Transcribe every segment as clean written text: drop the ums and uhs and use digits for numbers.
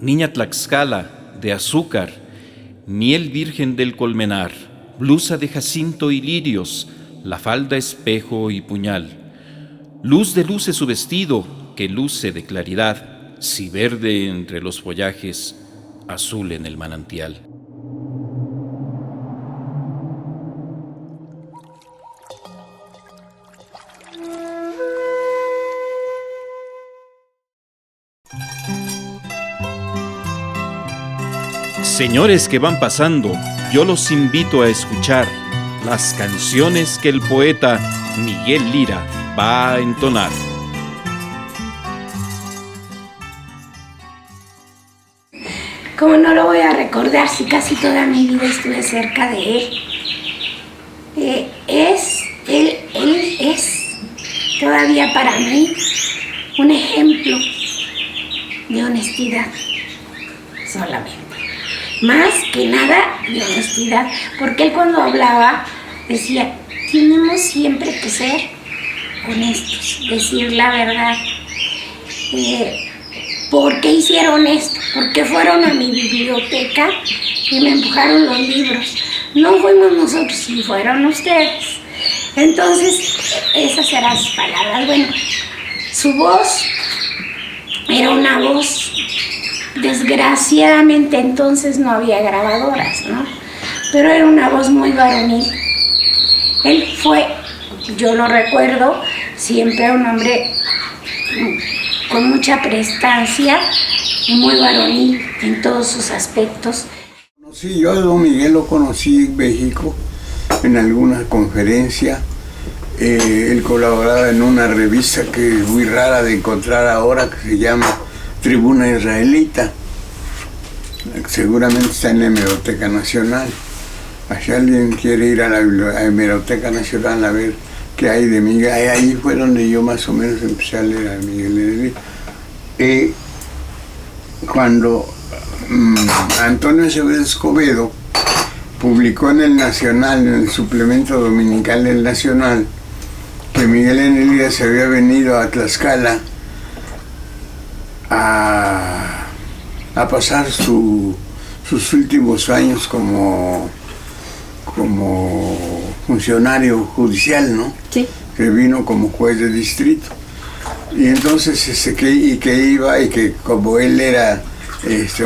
Niña Tlaxcala, de azúcar, miel virgen del colmenar, blusa de jacinto y lirios, la falda espejo y puñal. Luz de luce su vestido, que luce de claridad, si verde entre los follajes, azul en el manantial. Señores que van pasando, yo los invito a escuchar las canciones que el poeta Miguel Lira va a entonar. ¿Cómo no lo voy a recordar si casi toda mi vida estuve cerca de él? Él es todavía para mí un ejemplo de honestidad, solamente. Más que nada de honestidad, porque él cuando hablaba decía, tenemos siempre que ser honestos, decir la verdad. ¿Por qué hicieron esto? ¿Por qué fueron a mi biblioteca y me empujaron los libros? No fuimos nosotros, sí fueron ustedes. Entonces, esas eran sus palabras. Bueno, su voz era una voz, desgraciadamente entonces no había grabadoras, ¿no? Pero era una voz muy varonil. Él fue, yo lo recuerdo, siempre un hombre con mucha prestancia y muy varonil en todos sus aspectos. Sí, yo a don Miguel lo conocí en México en alguna conferencia. Él colaboraba en una revista que es muy rara de encontrar ahora, que se llama Tribuna Israelita. Seguramente está en la Hemeroteca Nacional. Si alguien quiere ir a la Hemeroteca Nacional a ver qué hay de Miguel, ahí fue donde yo más o menos empecé a leer a Miguel Lira. Cuando Antonio Acevedo Escobedo publicó en el Nacional, en el suplemento dominical del Nacional, que Miguel Lira se había venido a Tlaxcala a pasar sus últimos años como funcionario judicial, ¿no? Sí. Que vino como juez de distrito. Y entonces que como él era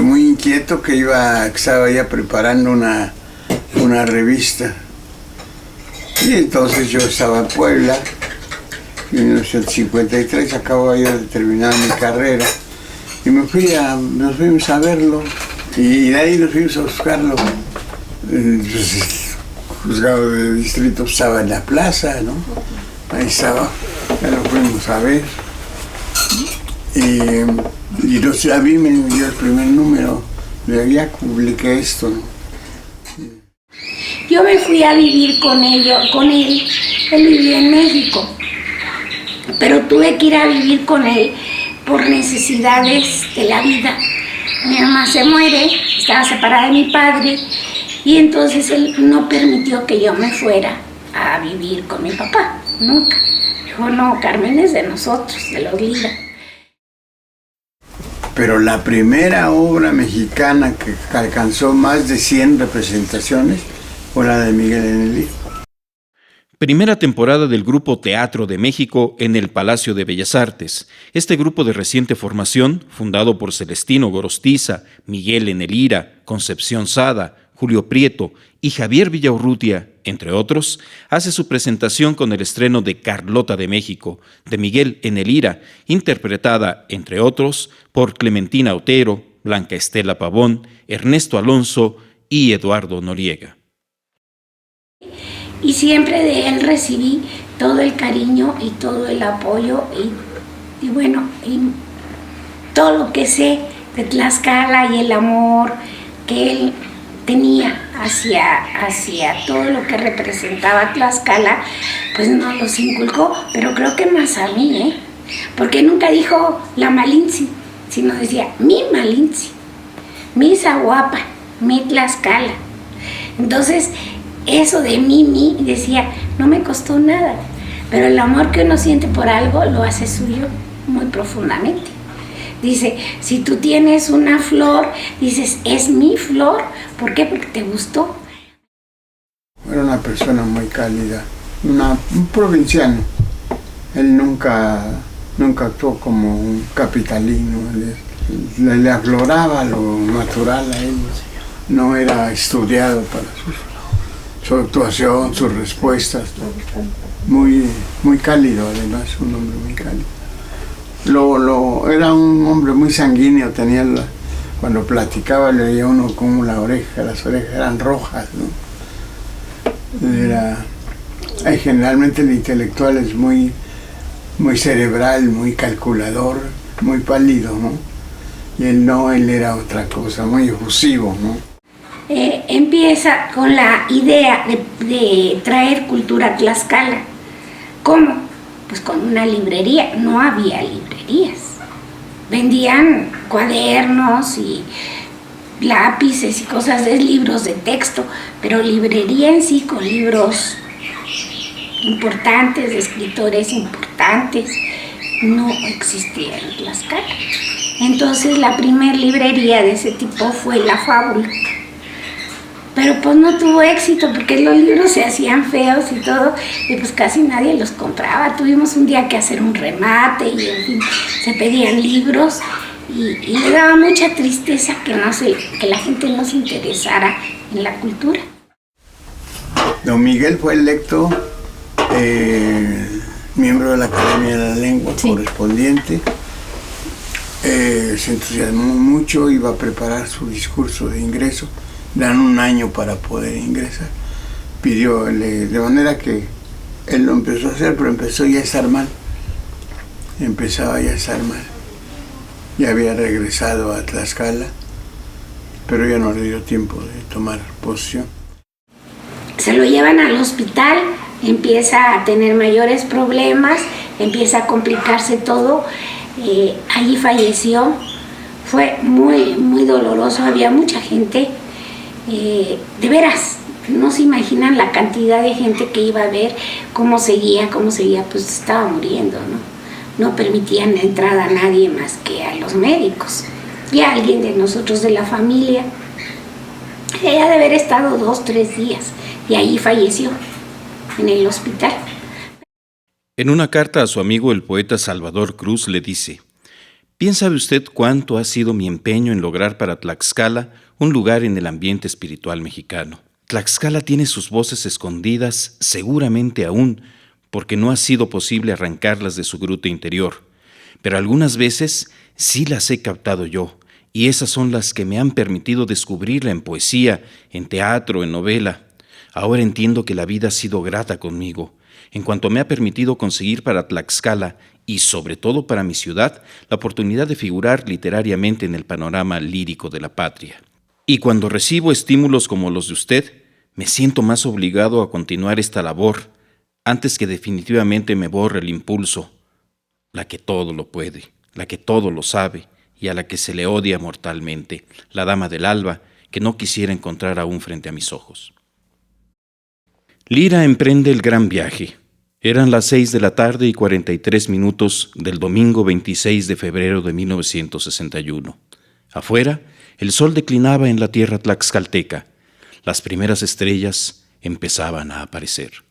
muy inquieto, que estaba ya preparando una revista. Y entonces yo estaba en Puebla, en 1953 acababa yo de terminar mi carrera, y nos fuimos a verlo, y de ahí nos fuimos a buscarlo. El juzgado de distrito estaba en la plaza, ¿no? Ahí estaba, ya lo fuimos a ver. Y entonces a mí me dio el primer número, ya publiqué esto, ¿no? Yo me fui a vivir con él vivía en México, pero tuve que ir a vivir con él por necesidades de la vida. Mi mamá se muere, estaba separada de mi padre, y entonces él no permitió que yo me fuera a vivir con mi papá, nunca. Dijo, no, Carmen es de nosotros, de los Lira. Pero la primera obra mexicana que alcanzó más de 100 representaciones fue la de Miguel Lira. Primera temporada del Grupo Teatro de México en el Palacio de Bellas Artes. Este grupo de reciente formación, fundado por Celestino Gorostiza, Miguel Lira, Concepción Sada, Julio Prieto y Javier Villaurrutia, entre otros, hace su presentación con el estreno de Carlota de México, de Miguel Lira, interpretada, entre otros, por Clementina Otero, Blanca Estela Pavón, Ernesto Alonso y Eduardo Noriega. Y siempre de él recibí todo el cariño y todo el apoyo y todo lo que sé de Tlaxcala y el amor que él tenía hacia todo lo que representaba Tlaxcala, pues nos los inculcó, pero creo que más a mí, porque nunca dijo la Malinche, sino decía mi Malinche, mi Zahuapa, mi Tlaxcala. Entonces, eso de mí, decía, no me costó nada, pero el amor que uno siente por algo lo hace suyo muy profundamente. Dice, si tú tienes una flor, dices, es mi flor. ¿Por qué? Porque te gustó. Era una persona muy cálida, un provinciano. Él nunca actuó como un capitalino, le afloraba lo natural a él. No era estudiado para su actuación, sus respuestas. Muy cálido, además, un hombre muy cálido. Era un hombre muy sanguíneo, cuando platicaba le veía uno como las orejas eran rojas, ¿no? Generalmente el intelectual es muy cerebral, muy calculador, muy pálido, ¿no? Y él era otra cosa, muy efusivo, ¿no? Empieza con la idea de traer cultura a Tlaxcala. ¿Cómo? Pues con una librería. No había librerías. Vendían cuadernos y lápices y cosas de libros de texto, pero librería en sí con libros importantes, de escritores importantes, no existía en Tlaxcala. Entonces la primer librería de ese tipo fue La Fábula. Pero pues no tuvo éxito porque los libros se hacían feos y todo, y pues casi nadie los compraba. Tuvimos un día que hacer un remate y en fin, se pedían libros y le daba mucha tristeza que la gente no se interesara en la cultura. Don Miguel fue electo miembro de la Academia de la Lengua, sí, correspondiente. Se entusiasmó mucho, iba a preparar su discurso de ingreso. Dan un año para poder ingresar. Pidió, de manera que él lo empezó a hacer, pero empezó ya a estar mal. Empezaba ya a estar mal. Ya había regresado a Tlaxcala, pero ya no le dio tiempo de tomar posición. Se lo llevan al hospital, empieza a tener mayores problemas, empieza a complicarse todo. Allí falleció. Fue muy doloroso, había mucha gente. De veras, no se imaginan la cantidad de gente que iba a ver cómo seguía, pues estaba muriendo, ¿no? No permitían la entrada a nadie más que a los médicos y a alguien de nosotros de la familia. Ella de haber estado 2-3 días y ahí falleció, en el hospital. En una carta a su amigo el poeta Salvador Cruz le dice: «Bien sabe usted cuánto ha sido mi empeño en lograr para Tlaxcala un lugar en el ambiente espiritual mexicano. Tlaxcala tiene sus voces escondidas, seguramente aún, porque no ha sido posible arrancarlas de su gruta interior. Pero algunas veces sí las he captado yo, y esas son las que me han permitido descubrirla en poesía, en teatro, en novela. Ahora entiendo que la vida ha sido grata conmigo, en cuanto me ha permitido conseguir para Tlaxcala, y sobre todo para mi ciudad, la oportunidad de figurar literariamente en el panorama lírico de la patria. Y cuando recibo estímulos como los de usted, me siento más obligado a continuar esta labor, antes que definitivamente me borre el impulso, la que todo lo puede, la que todo lo sabe, y a la que se le odia mortalmente, la dama del alba, que no quisiera encontrar aún frente a mis ojos». Lira emprende el gran viaje. Eran las 6:43 del domingo 26 de febrero de 1961. Afuera, el sol declinaba en la tierra tlaxcalteca. Las primeras estrellas empezaban a aparecer.